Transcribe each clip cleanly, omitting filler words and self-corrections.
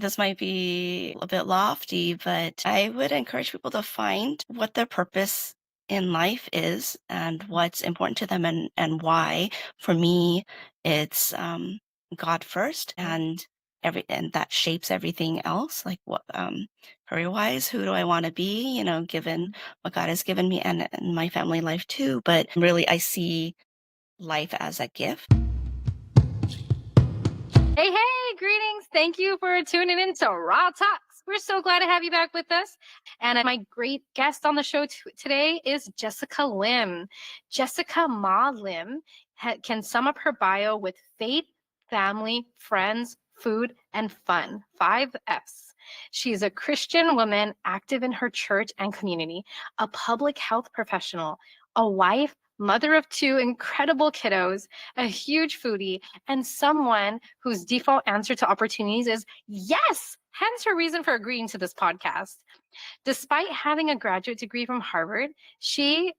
this might be a bit lofty, but I would encourage people to find what their purpose in life is and what's important to them and why. For me, it's God first and and that shapes everything else. Like what career wise, who do I want to be, given what God has given me and my family life too. But really I see life as a gift. Hey, hey, greetings. Thank you for tuning in to RAA Talks. We're so glad to have you back with us. And my great guest on the show today is Jessica Lim. Jessica Ma Lim can sum up her bio with faith, family, friends, food, and fun. 5 F's. She's a Christian woman active in her church and community, a public health professional, a wife, mother of 2 incredible kiddos, a huge foodie, and someone whose default answer to opportunities is yes, hence her reason for agreeing to this podcast. Despite having a graduate degree from Harvard, she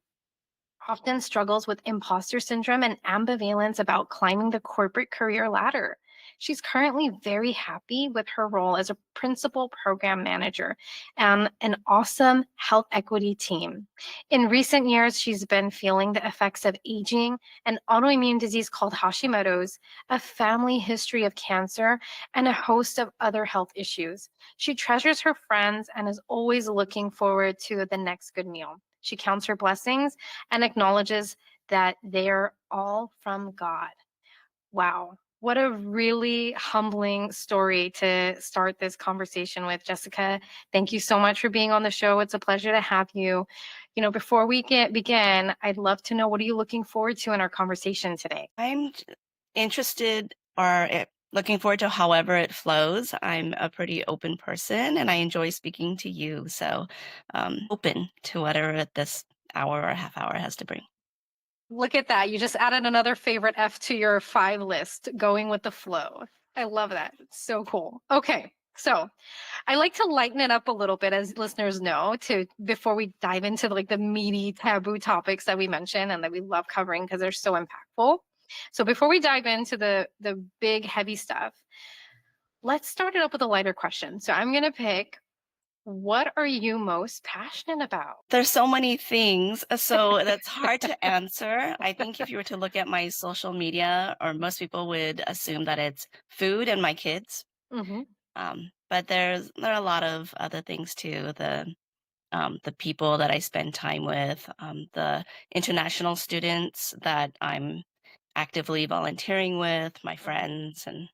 often struggles with imposter syndrome and ambivalence about climbing the corporate career ladder. She's currently very happy with her role as a principal program manager and an awesome health equity team. In recent years, she's been feeling the effects of aging, an autoimmune disease called Hashimoto's, a family history of cancer, and a host of other health issues. She treasures her friends and is always looking forward to the next good meal. She counts her blessings and acknowledges that they're all from God. Wow. What a really humbling story to start this conversation with, Jessica. Thank you so much for being on the show. It's a pleasure to have you. Before we begin, I'd love to know, what are you looking forward to in our conversation today? I'm interested or looking forward to however it flows. I'm a pretty open person and I enjoy speaking to you. So open to whatever this hour or half hour has to bring. Look at that. You just added another favorite F to your 5 list, going with the flow. I love that. It's so cool. Okay. So I like to lighten it up a little bit, as listeners know, to before we dive into like the meaty taboo topics that we mentioned and that we love covering because they're so impactful. So before we dive into the big heavy stuff, let's start it up with a lighter question. So I'm going to pick, what are you most passionate about? There's so many things, so that's hard to answer. I think if you were to look at my social media, or most people would assume that it's food and my kids. Hmm. But there are a lot of other things too. The people that I spend time with, the international students that I'm actively volunteering with, my friends and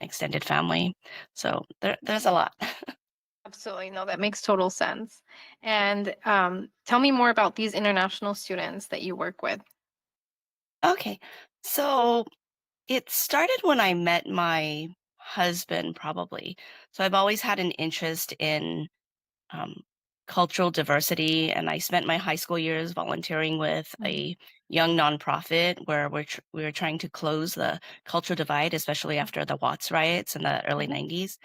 extended family. So there's a lot. Absolutely. No, that makes total sense. And tell me more about these international students that you work with. Okay. So it started when I met my husband, probably. So I've always had an interest in um, cultural diversity, and I spent my high school years volunteering with Mhm. a young nonprofit where we were trying to close the cultural divide, especially after the Watts riots in the early Mhm. 90s.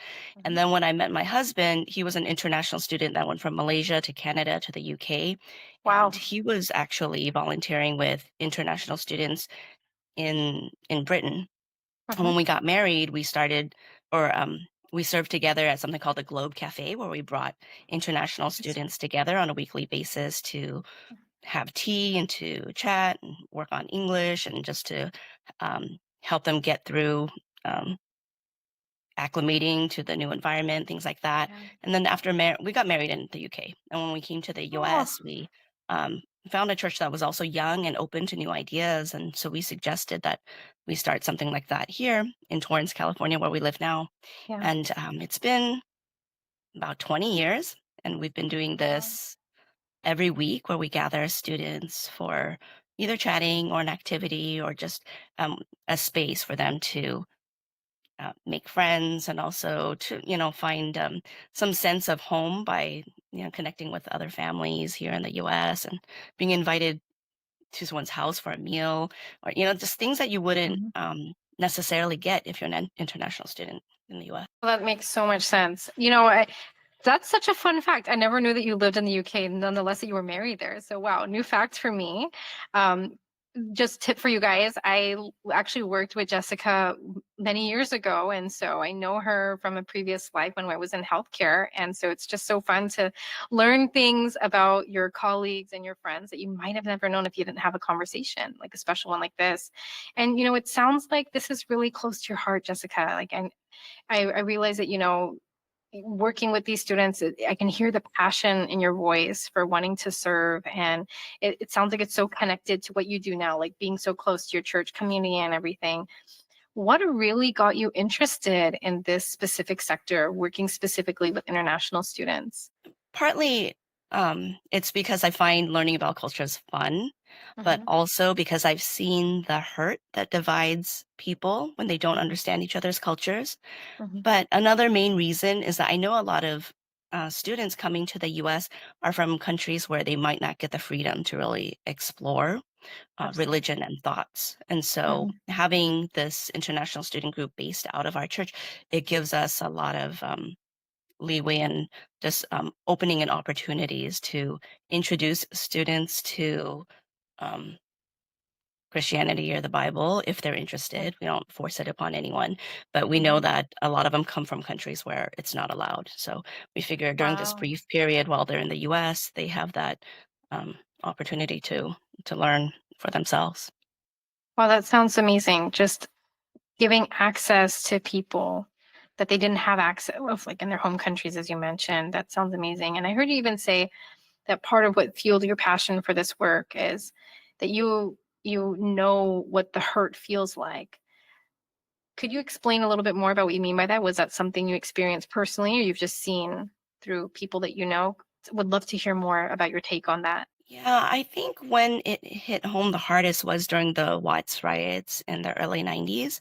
And Mhm. then when I met my husband, he was an international student that went from Malaysia to Canada to the UK. And Wow. he was actually volunteering with international students in Britain. And Mhm. when we got married, we started, or we served together at something called the Globe Cafe, where we brought international students together on a weekly basis to have tea and to chat and work on English and just to help them get through um, acclimating to the new environment, things like that. Yeah. And then after we got married in the UK, and when we came to the Oh, US, we found a church that was also young and open to new ideas, and so we suggested that we start something like that here in Torrance, California, where we live now. yeah. And it's been about 20 years, and we've been doing Wow. this every week, where we gather students for either chatting or an activity or just a space for them to make friends and also to find some sense of home by connecting with other families here in the US and being invited to someone's house for a meal, or just things that you wouldn't Mhm. necessarily get if you're an international student in the US. Well, that makes so much sense. That's such a fun fact. I never knew that you lived in the UK, nonetheless that you were married there. So wow, new fact for me. Um, just tip for you guys, actually worked with Jessica many years ago, and so I know her from a previous life when I was in healthcare, and so it's just so fun to learn things about your colleagues and your friends that you might have never known if you didn't have a conversation, like a special one like this. And it sounds like this is really close to your heart, Jessica. Like, and I realize that, working with these students, I can hear the passion in your voice for wanting to serve. And it sounds like it's so connected to what you do now, like being so close to your church community and everything. What really got you interested in this specific sector, working specifically with international students? Partly, it's because I find learning about cultures fun, but Hmm. also because I've seen the hurt that divides people when they don't understand each other's cultures. Hmm. But another main reason is that I know a lot of students coming to the US are from countries where they might not get the freedom to really explore Absolutely. religion and thoughts. And so Hmm. having this international student group based out of our church, it gives us a lot of leeway and just opening and opportunities to introduce students to um, Christianity or the Bible if they're interested. We don't force it upon anyone, but we know Hmm. that a lot of them come from countries where it's not allowed. So we figure during this Wow. brief period while they're in the US, they have that opportunity to learn for themselves. Wow, that sounds amazing. Just giving access to people that they didn't have access of, like in their home countries, as you mentioned. That sounds amazing. And I heard you even say that part of what fueled your passion for this work is that you know what the hurt feels like. Could you explain a little bit more about what you mean by that? Was that something you experienced personally, or you've just seen through people that you know? Would love to hear more about your take on that. Yeah, I think when it hit home the hardest was during the Watts riots in the early 90s.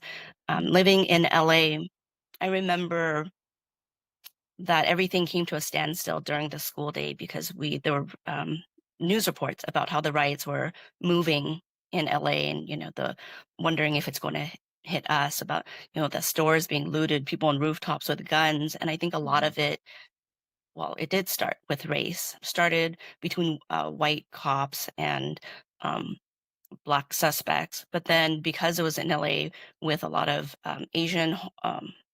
Mhm. Living in LA, I remember that everything came to a standstill during the school day because there were news reports about how the riots were moving in LA, and the wondering if it's going to hit us, about the stores being looted, people on rooftops with guns. And I think a lot Mhm. of it, well, it did start with race, started between white cops and um, black suspects. But then because it was in LA with a lot of Asian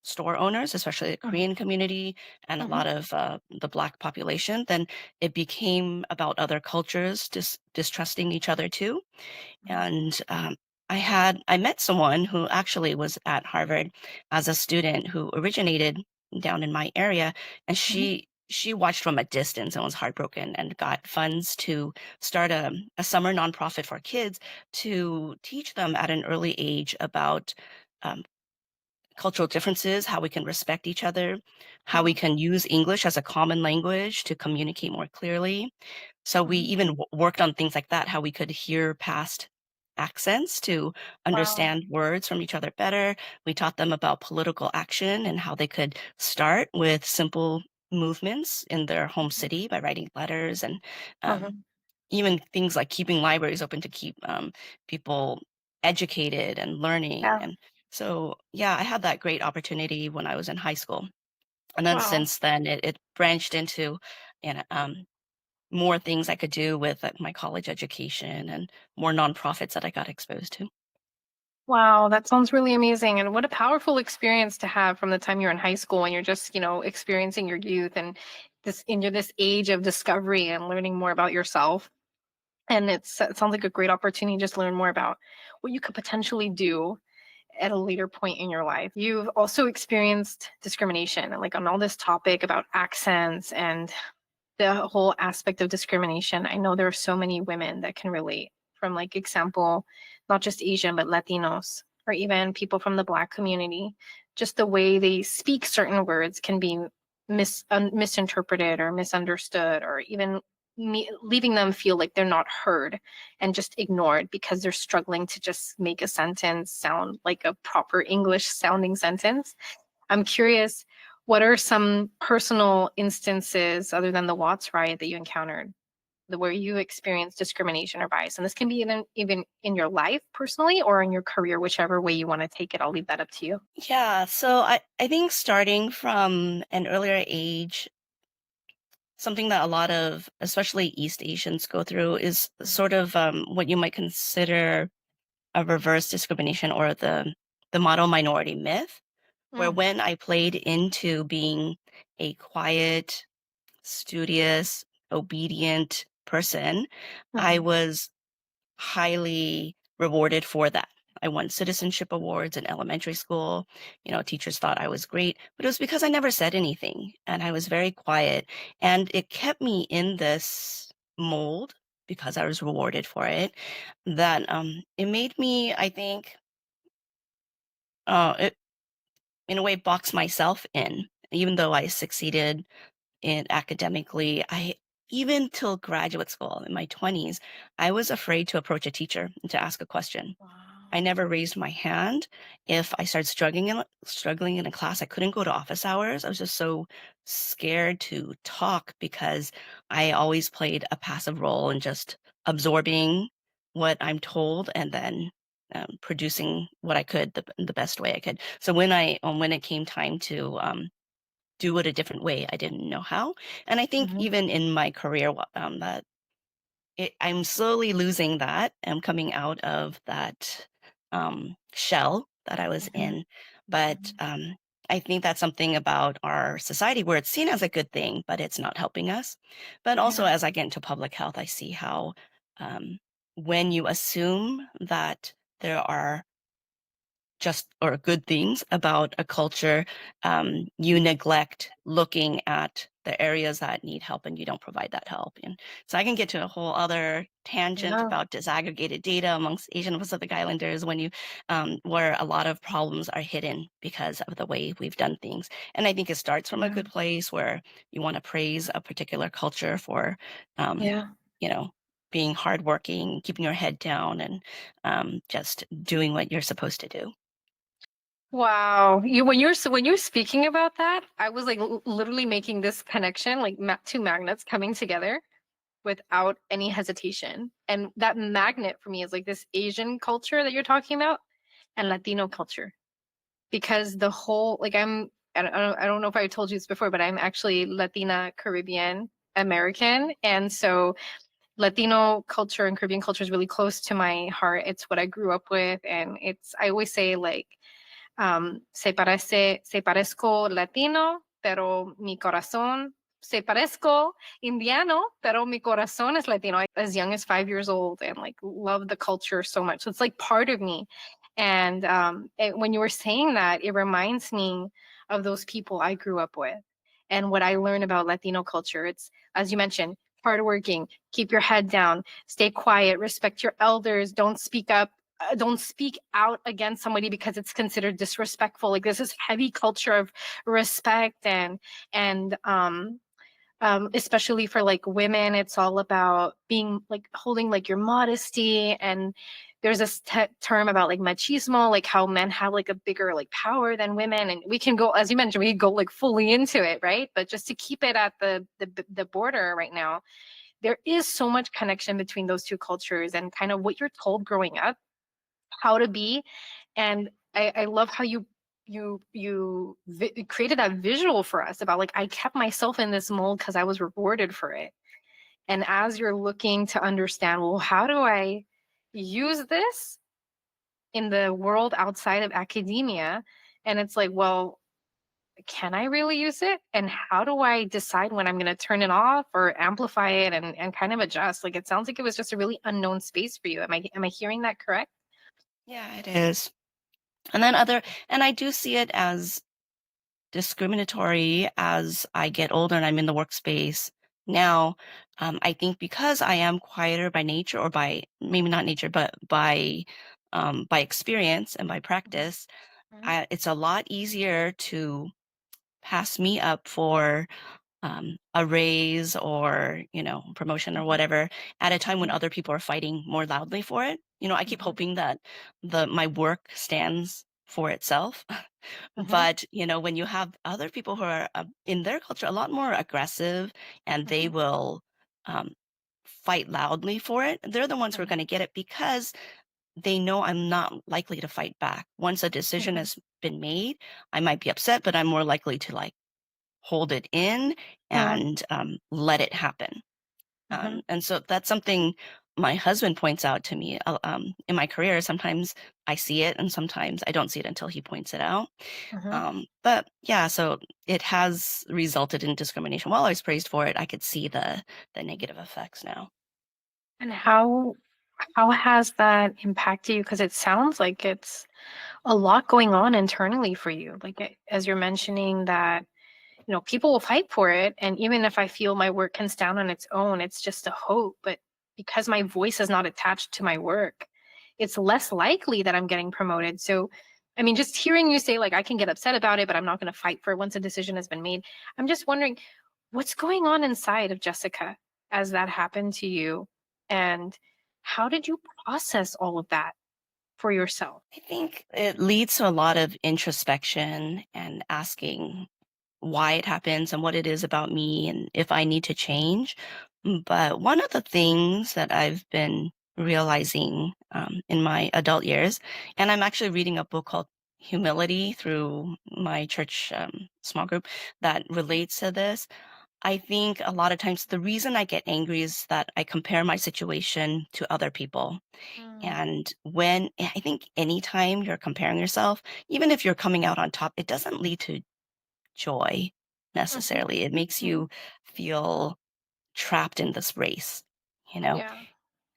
store owners, especially the Mhm. Korean community and a Mhm. lot of the black population, then it became about other cultures distrusting each other too. Mhm. And I met someone who actually was at Harvard as a student who originated down in my area, and Mhm. she watched from a distance and was heartbroken and got funds to start a summer nonprofit for kids to teach them at an early age about um, cultural differences, how we can respect each other, how we Wow. can use English as a common language to communicate more clearly. So we Mhm. even worked on things like that, how we could hear past accents to Wow. understand words from each other better. We taught them about political action and how they could start with simple movements in their home Mhm. city by writing letters, and um, Mhm. even things like keeping libraries open to keep people educated and learning. Yeah. And so, yeah, I had that great opportunity when I was in high school. And then Wow. since then, it branched into more things I could do with my college education and more nonprofits that I got exposed to. Wow, that sounds really amazing. And what a powerful experience to have from the time you're in high school when you're just, experiencing your youth and this age of discovery and learning more about yourself. And it sounds like a great opportunity to just learn more about what you could potentially do at a later point in your life. You've also experienced discrimination and like on all this topic about accents and the whole aspect of discrimination. I know there are so many women that can relate from like example, not just Asian, but Latinos or even people from the Black community. Just the way they speak certain words can be misinterpreted or misunderstood, or even leaving them feel like they're not heard and just ignored because they're struggling to just make a sentence sound like a proper English sounding sentence. I'm curious, what are some personal instances other than the Watts riot that you encountered, where you experienced discrimination or bias? And this can be even in your life personally or in your career, whichever way you want to take it. I'll leave that up to you. Yeah, so I think starting from an earlier age, something that a lot of, especially East Asians, go through is Mhm. sort of what you might consider a reverse discrimination or the model minority myth, where Mm, when I played into being a quiet, studious, obedient person, I mhm. was highly rewarded for that. I won citizenship awards in elementary school. Teachers thought I was great, but it was because I never said anything and I was very quiet. And it kept me in this mold because I was rewarded for it, that it made me, I think, it, in a way, box myself in. Even though I succeeded in academically, even till graduate school in my 20s, I was afraid to approach a teacher and to ask a question. I Wow. never raised my hand. If I started struggling in a class, I couldn't go to office hours. I was just so scared to talk because I always played a passive role in just absorbing what I'm told and then producing what I could the best way I could. So when it came time to do it a different way, I didn't know how. And I think Mhm, even in my career, that I'm slowly losing that. I'm coming out of that shell that I was mhm, in. But mhm. I think that's something about our society where it's seen as a good thing, but it's not helping us. But also, Yeah. as I get into public health, I see how um, when you assume that there are just or good things about a culture, you neglect looking at the areas that need help and you don't provide that help. And so I can get to a whole other tangent Yeah. about disaggregated data amongst Asian and Pacific Islanders when where a lot of problems are hidden because of the way we've done things. And I think it starts from a Yeah. good place where you want to praise a particular culture for, um, Yeah. you know, being hardworking, keeping your head down, and just doing what you're supposed to do. Wow. When you're speaking about that, I was like literally making this connection, like two magnets coming together without any hesitation. And that magnet for me is like this Asian culture that you're talking about and Latino culture. Because the whole like I don't know if I told you this before, but I'm actually Latina Caribbean American. And so Latino culture and Caribbean culture is really close to my heart. It's what I grew up with. And I always say like se parezco latino, pero mi corazón se parezco indiano, pero mi corazón es latino. As young as 5 years old, and like love the culture so much. So it's like part of me. And when you were saying that, it reminds me of those people I grew up with and what I learned about Latino culture. It's, as you mentioned, hardworking, keep your head down, stay quiet, respect your elders, don't speak up, don't speak out against somebody because it's considered disrespectful. Like this is heavy culture of respect and especially for like women, it's all about being like holding like your modesty. And there's this term about like machismo, like how men have like a bigger like power than women. And we can go, as you mentioned, we can go like fully into it, right? But just to keep it at the border right now, there is so much connection between those two cultures and kind of what you're told growing up how to be. And I love how you created that visual for us about like I kept myself in this mold because I was rewarded for it. And as you're looking to understand, well, how do I use this in the world outside of academia? And it's like, well, can I really use it? And how do I decide when I'm going to turn it off or amplify it and kind of adjust? Like it sounds like it was just a really unknown space for you. Am I hearing that correct? Yeah, it is. And then and I do see it as discriminatory as I get older and I'm in the workspace now. I think because I am quieter by nature, or by maybe not nature, but by experience and by Mhm, practice, mhm, it's a lot easier to pass me up for a raise or promotion or mhm, whatever at a time when mhm, other people are fighting more loudly for it. I keep mhm, hoping that the my work stands for itself. mhm, But when you have other people who are in their culture a lot more aggressive, and they mhm, will um, fight loudly for it, they're the ones who are mhm, going to get it because they know I'm not likely to fight back. Once a decision mhm, has been made, I might be upset, but I'm more likely to like hold it in Mm, and let it happen. mhm, And so that's something my husband points out to me in my career. Sometimes I see it, and sometimes I don't see it until he points it out. mhm. But yeah, so it has resulted in discrimination. While I was praised for it, I could see the negative effects now. And how has that impacted you? Because it sounds like it's a lot going on internally for you. Like as you're mentioning that, people will fight for it, and even if I feel my work can stand on its own, it's just a hope. But because my voice is not attached to my work, it's less likely that I'm getting promoted. So, I mean, just hearing you say like I can get upset about it, but I'm not going to fight for it once a decision has been made. I'm just wondering what's going on inside of Jessica as that happened to you, and how did you process all of that for yourself? I think it leads to a lot of introspection and asking why it happens and what it is about me and if I need to change. But one of the things that I've been realizing in my adult years, and I'm actually reading a book called Humility through my church small group that relates to this. I think a lot of times the reason I get angry is that I compare my situation to other people. Mm, And I think anytime you're comparing yourself, even if you're coming out on top, it doesn't lead to joy mhm, necessarily. It makes mhm. you feel trapped in this race, you know? Yeah,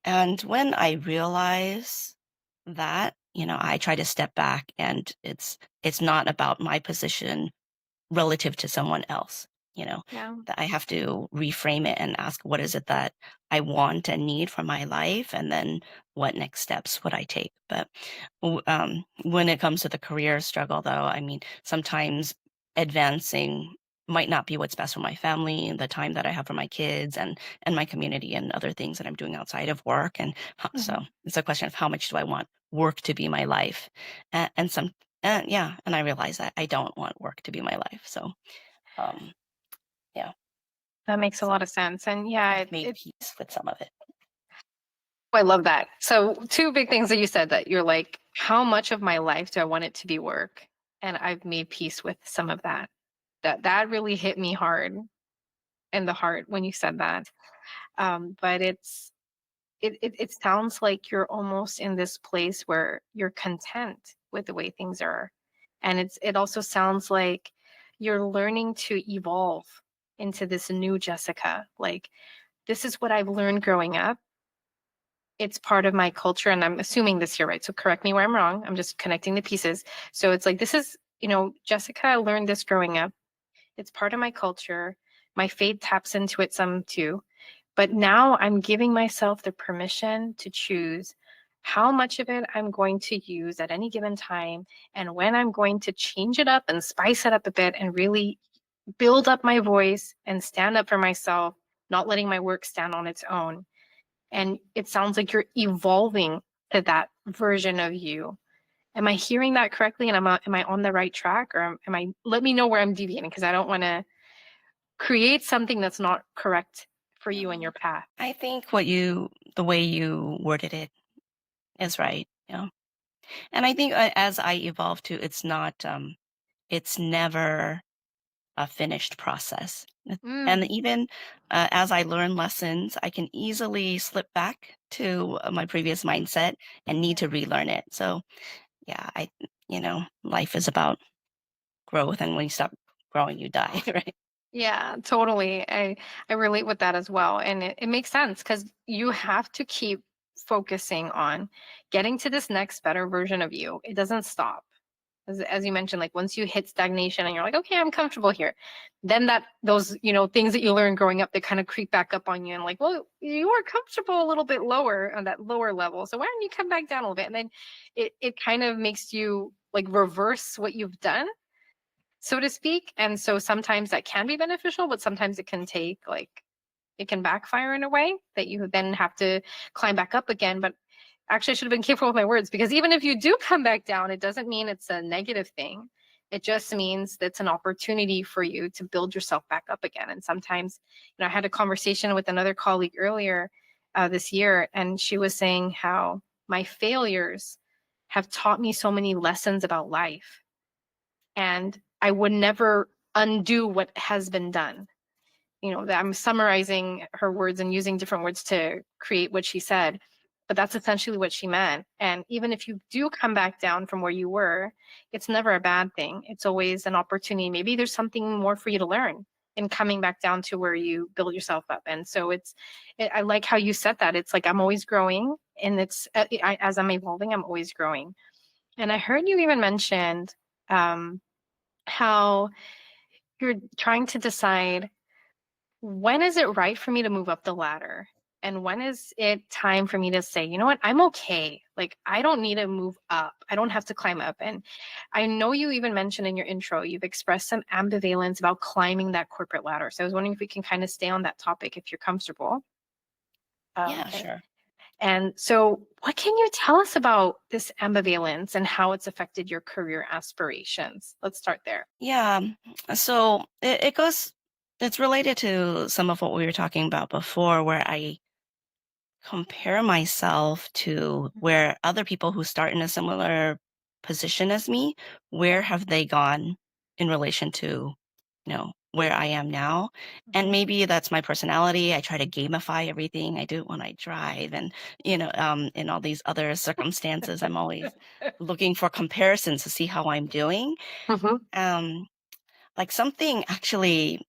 And when I realize that, I try to step back and it's not about my position relative to someone else, you know, yeah. that I have to reframe it and ask what is it that I want and need for my life, and then what next steps would I take. But when it comes to the career struggle, though, I mean, sometimes advancing might not be what's best for my family and the time that I have for my kids and my community and other things that I'm doing outside of work. And so Mhm. it's a question of how much do I want work to be my life, and some yeah, and I realize that I don't want work to be my life. So, um, yeah, That makes a so lot of sense. And yeah, I've made peace with some of it. I love that. So, two big things that you said that you're like, how much of my life do I want it to be work? And I've made peace with some of that. That really hit me hard in the heart when you said that. But it sounds like you're almost in this place where you're content with the way things are. And it also sounds like you're learning to evolve into this new Jessica. Like this is what I've learned growing up. It's part of my culture, and I'm assuming this here, right? So correct me where I'm wrong. I'm just connecting the pieces. So it's like this is, Jessica learned this growing up. It's part of my culture. My faith taps into it some too. But now I'm giving myself the permission to choose how much of it I'm going to use at any given time and when I'm going to change it up and spice it up a bit and really build up my voice and stand up for myself, not letting my work stand on its own. And it sounds like you're evolving to that version of you. Am I hearing that correctly? And am I on the right track, or am I? Let me know where I'm deviating because I don't want to create something that's not correct for you and No, your path. I think the way you worded it is right. Yeah, and I think as I evolve too, it's never a finished process. And Mm, even as I learn lessons, I can easily slip back to my previous mindset and need yeah. to relearn it. So yeah, life is about growth, and when you stop growing, you die, right? Yeah, totally. I relate with that as well. And it makes sense because you have to keep focusing on getting to this next better version of you. It doesn't stop. As you mentioned, like once you hit stagnation and you're like, okay, I'm comfortable here, then those, things that you learned growing up, they kind of creep back up on you and like, well, you were comfortable a little bit lower on that lower level. So why don't you come back down a little bit? And then it kind of makes you like reverse what you've done, so to speak. And so sometimes that can be beneficial, but sometimes it can take like it can backfire in a way that you then have to climb back up again. But actually, I should have been careful with my words because even if you do come back down, it doesn't mean it's a negative thing. It just means that's an opportunity for you to build yourself back up again. And sometimes, I had a conversation with another colleague earlier this year, and she was saying how my failures have taught me so many lessons about life, and I would never undo what has been done. You know, that I'm summarizing her words and using different words to create what she said, but that's essentially what she meant. And even if you do come back down from where you were, it's never a bad thing. It's always an opportunity. Maybe there's something more for you to learn in coming back down to where you build yourself up. And so I like how you said that. It's like I'm always growing, and as I'm evolving, I'm always growing. And I heard you even mentioned um, how you're trying to decide, when is it right for me to move up the ladder? And when is it time for me to say, you know what, I'm okay. Like, I don't need to move up. I don't have to climb up. And I know you even mentioned in your intro, you've expressed some ambivalence about climbing that corporate ladder. So I was wondering if we can kind of stay on that topic if you're comfortable. Um, Yeah, and, sure. and so, what can you tell us about this ambivalence and how it's affected your career aspirations? Let's start there. Yeah. So it's related to some of what we were talking about before, where I compare myself to where other people who start in a similar position as me, where have they gone in relation to, where I am now? And Mhm. maybe that's my personality. I try to gamify everything. I do it when I drive and, in all these other circumstances, I'm always looking for comparisons to see how I'm doing. Mhm. Um, like something actually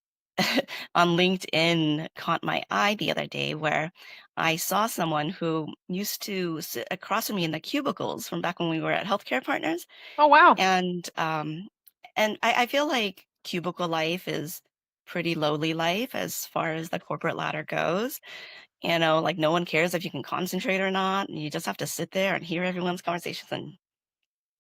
on LinkedIn caught my eye the other day where I saw someone who used to sit across from me in the cubicles from back when we were at healthcare partners. Oh, wow. And I feel like cubicle life is pretty lowly life as far as the corporate ladder goes. Like no one cares if you can concentrate or not. You just have to sit there and hear everyone's conversations and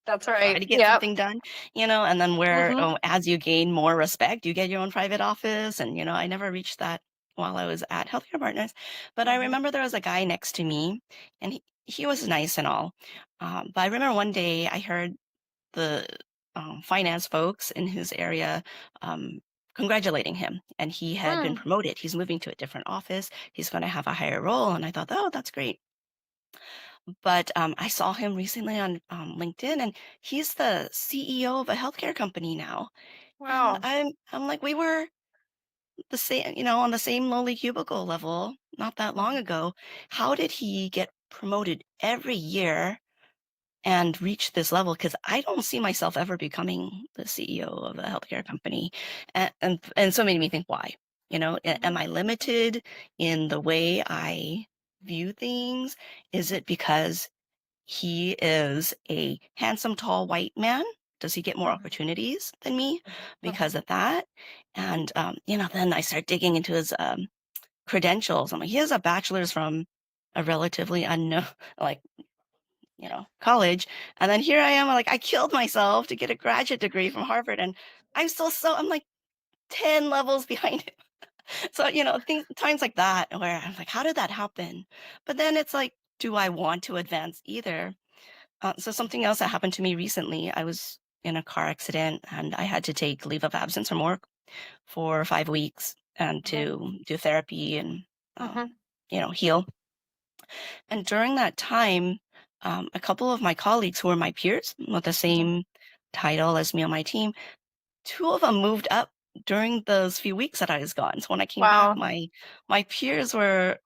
That's try right. to get Yep. something done, and then Hmm. as you gain more respect, you get your own private office. And, I never reached that while I was at Healthcare Partners. But I Hmm. remember there was a guy next to me and he was nice and all. But I remember one day I heard the finance folks in his area um, congratulating him. And he had been Mm. promoted. He's moving to a different office. He's going to have a higher role. And I thought, oh, that's great. But, I saw him recently on, LinkedIn, and he's the CEO of a healthcare company now. And Wow. I'm like, "We were the same, on the same lowly cubicle level not that long Mhm. ago. How did he get promoted every year and reach this level? Because I don't see myself ever becoming the CEO of a healthcare company." And so it made me think, why? Am Mhm. I limited in the way I view things? Is Mhm. it because he is a handsome, tall white man? Does he get more Mhm. opportunities than me Mhm. because of that? And, then I start digging into his credentials. I'm like, he has a bachelor's from a relatively unknown, like, college. And then here I am, like, I killed myself to get a graduate degree from Harvard. And I'm like 10 levels behind him. So, things, times like that where I'm like, how did that happen? But then it's like, do I want to advance either? So something else that happened to me recently, I was in a car accident and I had to take leave of absence from work for 5 weeks and Mhm. to do therapy and, Mhm. heal. And during that time, a couple of my colleagues who were my peers with the Mhm. same title as me on my team, two of them moved up during those few weeks that I was gone. So when I came back, Wow. my peers were,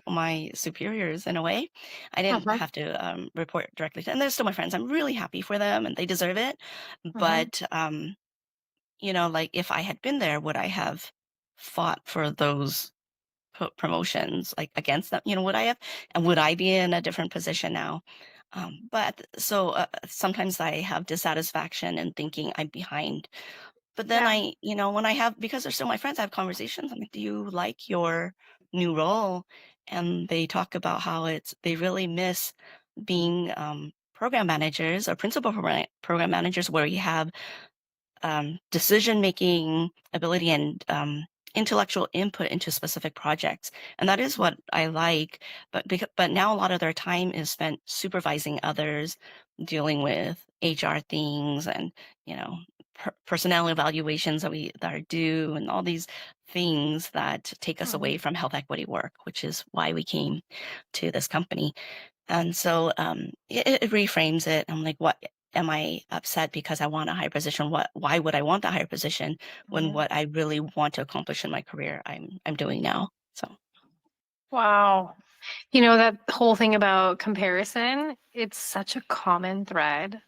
my superiors in a way. I didn't Mhm. have to report directly to, and they're still my friends. I'm really happy for them, and they deserve it. Mhm. But like if I had been there, would I have fought for those promotions like against them? Would I have, and would I be in a different position now? But sometimes I have dissatisfaction and thinking I'm behind, but then Yeah. when I have, because they're still my friends, I have conversations. I'm like, do you like your new role? And they talk about how they really miss being program managers or principal program managers where you have decision making ability and intellectual input into specific projects. And that is what I like. But now a lot of their time is spent supervising others, dealing with HR things and you know personnel evaluations that are due, and all these things that take us Mhm. away from health equity work, which is why we came to this company. And so it reframes it. I'm like, what? am I upset because I want a higher position? Why would I want the higher position when Yeah. what I really want to accomplish in my career I'm doing now? So Wow. You know, that whole thing about comparison, it's such a common thread.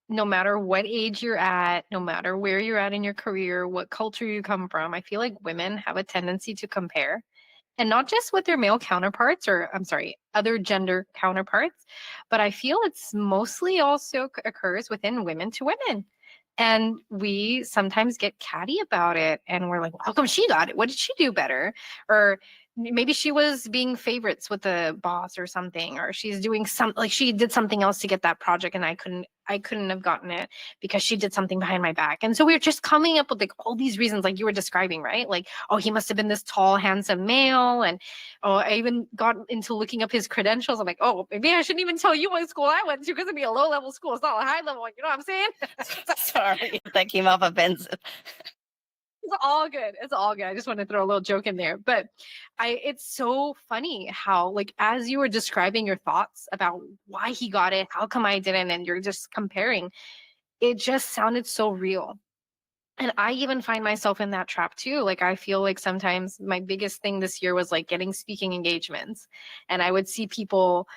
No matter what age you're at, no matter where you're at in your career, what culture you come from, I feel like women have a tendency to compare. And not just with their male counterparts, or I'm sorry, other gender counterparts, but I feel it's mostly also occurs within women to women. And we sometimes get catty about it. And we're like, well, how come she got it? What did she do better? Or maybe she was being favorites with the boss or something, or she's doing some like she did something else to get that project and I couldn't have gotten it because she did something behind my back. And so we're just coming up with like all these reasons like you were describing, right? Like, oh, he must have been this tall, handsome male. And oh, I even got into looking up his credentials. I'm like, oh, maybe I shouldn't even tell you what school I went to because it'd be a low level school. It's not a high level. You know what I'm saying? sorry if that came off offensive. It's all good. It's all good. I just want to throw a little joke in there. But it's so funny how, like, as you were describing your thoughts about why he got it, how come I didn't, and you're just comparing, it just sounded so real. And I even find myself in that trap too. Like, I feel like sometimes my biggest thing this year was like getting speaking engagements. And I would see people,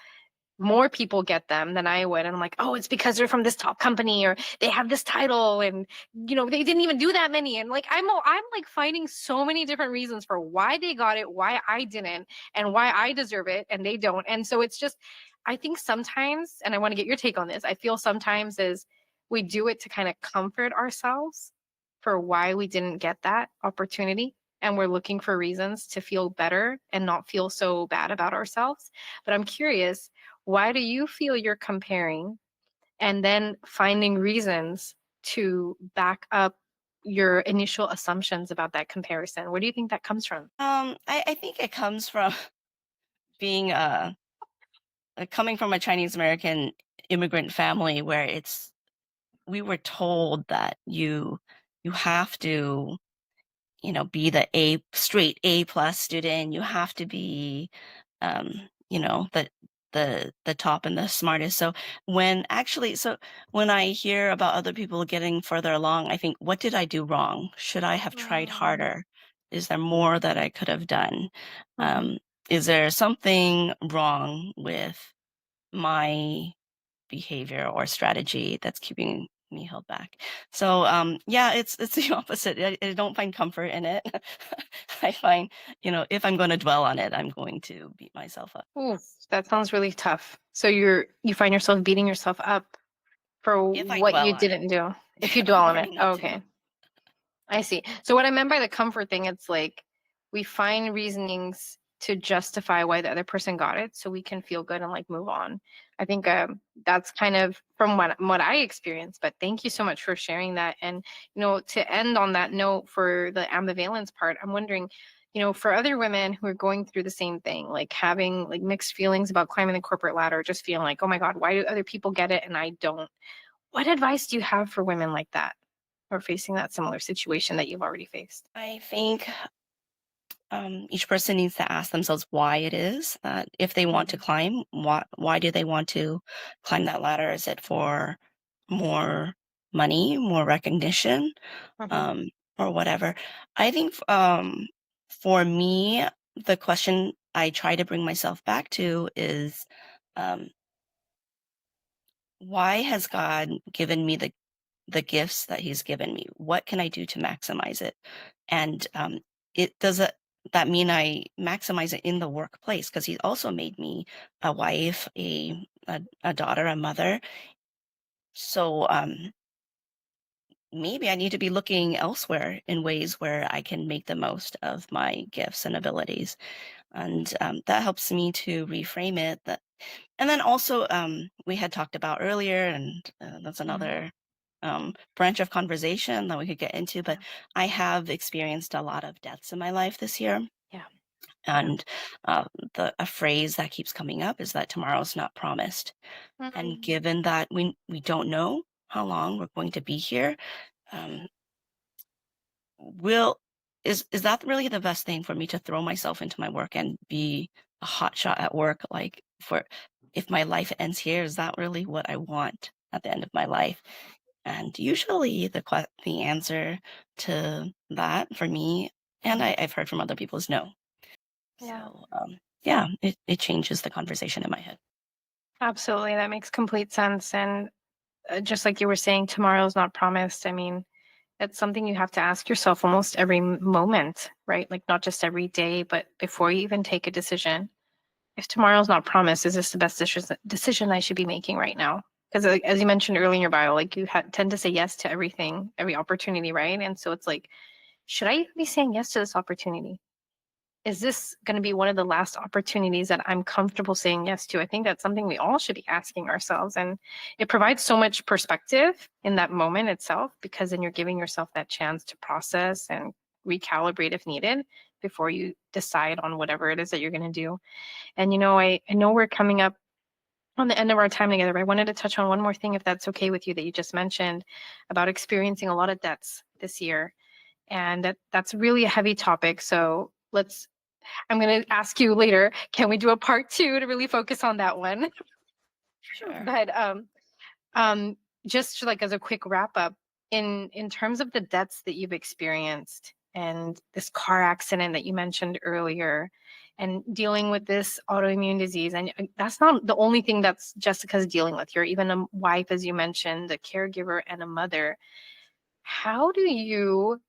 more people get them than I would. And I'm like, oh, it's because they're from this top company or they have this title and they didn't even do that many. And like I'm like finding so many different reasons for why they got it, why I didn't, and why I deserve it and they don't. And so it's just I think sometimes, and I want to get your take on this, I feel sometimes is we do it to kind of comfort ourselves for why we didn't get that opportunity. And we're looking for reasons to feel better and not feel so bad about ourselves. But I'm curious, why do you feel you're comparing and then finding reasons to back up your initial assumptions about that comparison? Where do you think that comes from? I think it comes from being coming from a Chinese American immigrant family where it's we were told that you have to be the straight A plus student. You have to be, the top and the smartest. So when I hear about other people getting further along, I think, what did I do wrong? Should I have tried Mm, harder? Is there more that I could have done? mhm. Um, is there something wrong with my behavior or strategy that's keeping me held back? So yeah, it's the opposite. I don't find comfort in it. I find, if I'm going to dwell on it, I'm going to beat myself up. Ooh, that sounds really tough. So you find yourself beating yourself up for If I what dwell you on it. didn't do. If you I'm dwell on it. learning not to. Okay. I see. So what I meant by the comfort thing, it's like we find reasonings to justify why the other person got it so we can feel good and like move on. I think that's kind of from what I experienced, but thank you so much for sharing that. And to end on that note for the ambivalence part, I'm wondering, for other women who are going through the same thing, like having like mixed feelings about climbing the corporate ladder, just feeling like, oh my God, why do other people get it and I don't? What advice do you have for women like that or facing that similar situation that you've already faced? I think each person needs to ask themselves why it is that if they want to Mhm, climb, why do they want to climb that ladder? Is it for more money, more recognition, mhm, um, or whatever? I think for me, the question I try to bring myself back to is, um, why has God given me the gifts that He's given me? What can I do to maximize it? And it does it that mean I maximize it in the workplace? Because He also made me a wife, a daughter, a mother. So maybe I need to be looking elsewhere in ways where I can make the most of my gifts and abilities, and that helps me to reframe it. And then also, we had talked about earlier, and that's mhm. another branch of conversation that we could get into. But Yeah, I have experienced a lot of deaths in my life this year, yeah. and a phrase that keeps coming up is that tomorrow's not promised. And Mm. given that we don't know how long we're going to be here, um, will is that really the best thing for me to throw myself into my work and be a hot shot at work? Like, for if my life ends here, is that really what I want? at the end of my life? And usually the answer to that for me, and I've heard from other people, is no. Yeah. So yeah, it changes the conversation in my head. Absolutely. That makes complete sense. And just like you were saying, tomorrow's not promised. I mean, it's something you have to ask yourself almost every moment, right? Like not just every day, but before you even take a decision. If tomorrow's not promised, is this the best decision I should be making right now? Because as you mentioned earlier in your bio, like you tend to say yes to everything, every opportunity, right? And so it's like, should I even be saying yes to this opportunity? Is this going to be one of the last opportunities that I'm comfortable saying yes to? I think that's something we all should be asking ourselves. And it provides so much perspective in that moment itself, because then you're giving yourself that chance to process and recalibrate if needed before you decide on whatever it is that you're going to do. And, I know we're coming up on the end of our time together, but I wanted to touch on one more thing, if that's okay with you, that you just mentioned about experiencing a lot of debts this year. And that's really a heavy topic. So I'm going to ask you later, can we do a part 2 to really focus on that one? Sure. But um, just like as a quick wrap up, in terms of the debts that you've experienced and this car accident that you mentioned earlier, and dealing with this autoimmune disease, and that's not the only thing that's Jessica's dealing with. You're even a wife, as you mentioned, a caregiver and a mother. How do you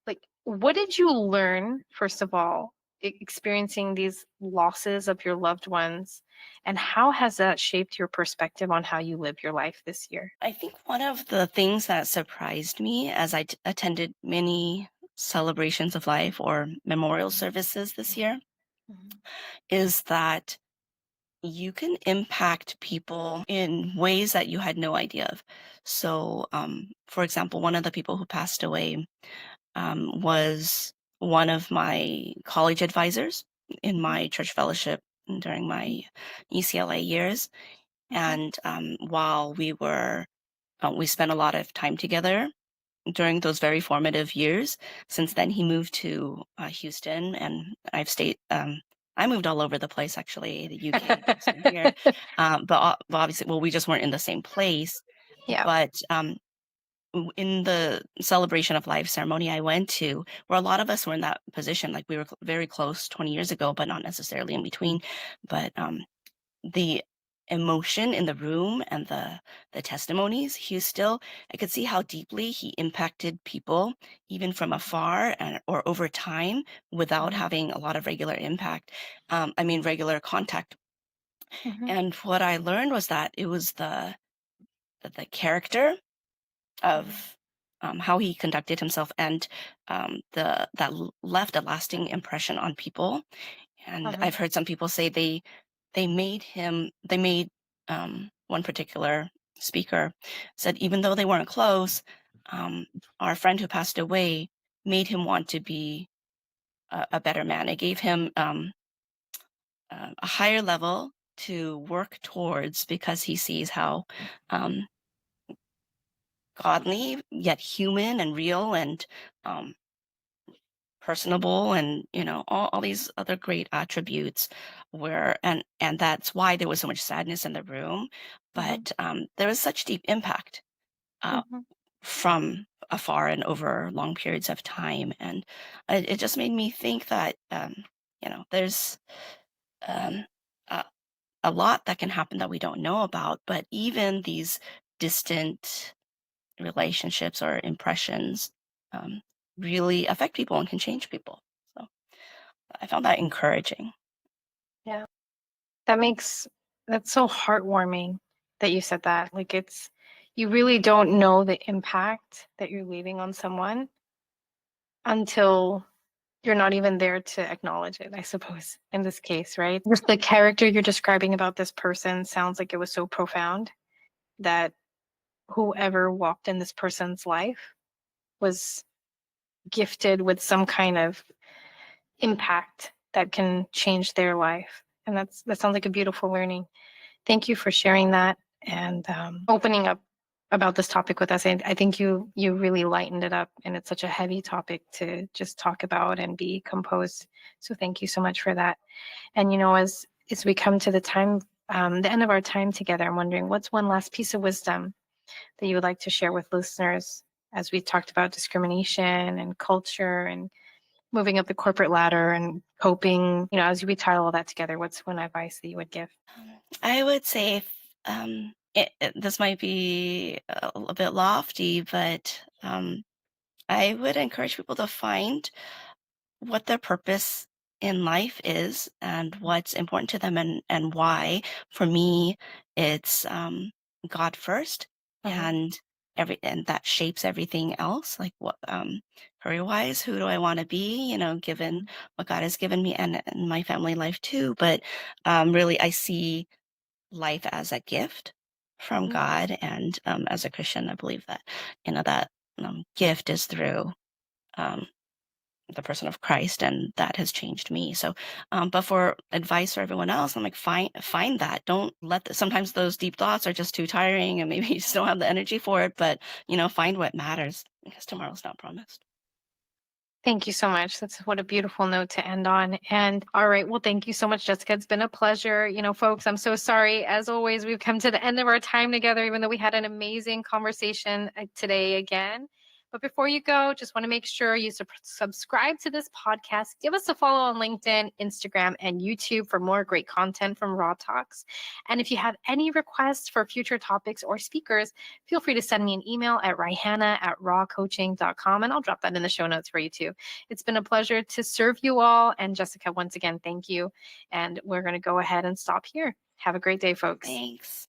like, what did you learn, first of all, experiencing these losses of your loved ones, and how has that shaped your perspective on how you live your life this year? I think one of the things that surprised me as I attended many celebrations of life or memorial services this year Mhm. is that you can impact people in ways that you had no idea of. So, for example, one of the people who passed away was one of my college advisors in Mhm. my church fellowship during my UCLA years. Mhm. And while we spent a lot of time together during those very formative years. Since then, he moved to Houston, and I moved all over the place, actually, the UK, Boston, here. But obviously, well, we just weren't in the same place. Yeah. But in the celebration of life ceremony I went to, where a lot of us were in that position, like we were very close 20 years ago, but not necessarily in between. But the emotion in the room and the testimonies, I could see how deeply he impacted people, even from afar and or over time, without Mhm. having a lot of regular impact. Regular contact. Mhm. And what I learned was that it was the character Mhm. of how he conducted himself, and left a lasting impression on people. And Mhm. I've heard some people say they made one particular speaker said even though they weren't close, our friend who passed away made him want to be a better man. It gave him a higher level to work towards because he sees how um, godly yet human and real and um, personable, and all these other great attributes were, and that's why there was so much sadness in the room. Mhm. But there was such deep impact uh, Mhm. from afar and over long periods of time, and it just made me think that there's um, a, a lot that can happen that we don't know about, but even these distant relationships or impressions um, really affect people and can change people. So I found that encouraging. Yeah. That makes that's so heartwarming that you said that. Like you really don't know the impact that you're leaving on someone until you're not even there to acknowledge it, I suppose, in this case, right? Just the character you're describing about this person sounds like it was so profound that whoever walked in this person's life was gifted with some kind of impact that can change their life. And that sounds like a beautiful learning. Thank you for sharing that and opening up about this topic with us. I think you really lightened it up, and it's such a heavy topic to just talk about and be composed. So thank you so much for that. And as we come to the time the end of our time together, I'm wondering what's one last piece of wisdom that you would like to share with listeners as we talked about discrimination and culture and moving up the corporate ladder and coping, as we tie all that together, what's one advice that you would give? I would say this might be a bit lofty, but I would encourage people to find what their purpose in life is and what's important to them and why. For me, it's God first, Mhm, and and that shapes everything else. Like what career wise, who do I want to be? Given mhm, what God has given me and my family life too. But really, I see life as a gift from mhm. God, and as a Christian, I believe that that gift is through. Um, the person of Christ, and that has changed me. So, but for advice for everyone else, I'm like, find that. Don't let sometimes those deep thoughts are just too tiring, and maybe you just don't have the energy for it. But find what matters because tomorrow's not promised. Thank you so much. That's what a beautiful note to end on. And all right, well, thank you so much, Jessica. It's been a pleasure. Folks, I'm so sorry. As always, we've come to the end of our time together, even though we had an amazing conversation today again. But before you go, just want to make sure you subscribe to this podcast. Give us a follow on LinkedIn, Instagram, and YouTube for more great content from Raw Talks. And if you have any requests for future topics or speakers, feel free to send me an email at raihana@rawcoaching.com, and I'll drop that in the show notes for you too. It's been a pleasure to serve you all. And Jessica, once again, thank you. And we're going to go ahead and stop here. Have a great day, folks. Thanks.